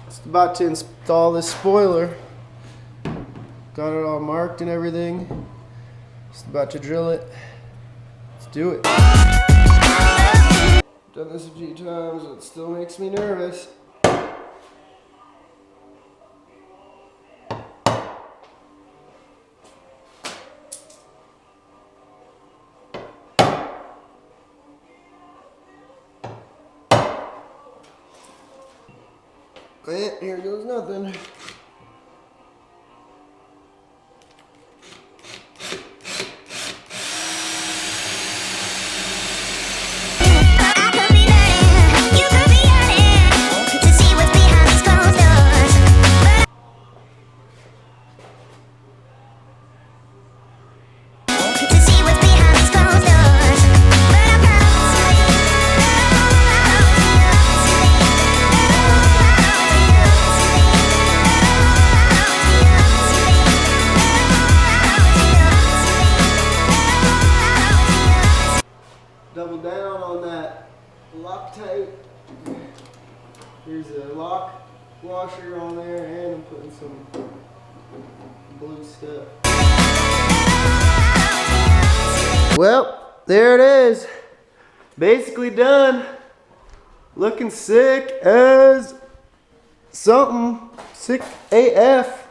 Just about to install this spoiler. Got it all marked and everything. Just about to drill it. Let's do it. Done this a few times, it still makes me nervous. And here goes nothing. Double down on that Loctite. Here's a lock washer on there, and I'm putting some blue stuff. Well, there it is. Basically done. Looking sick as something. Sick AF.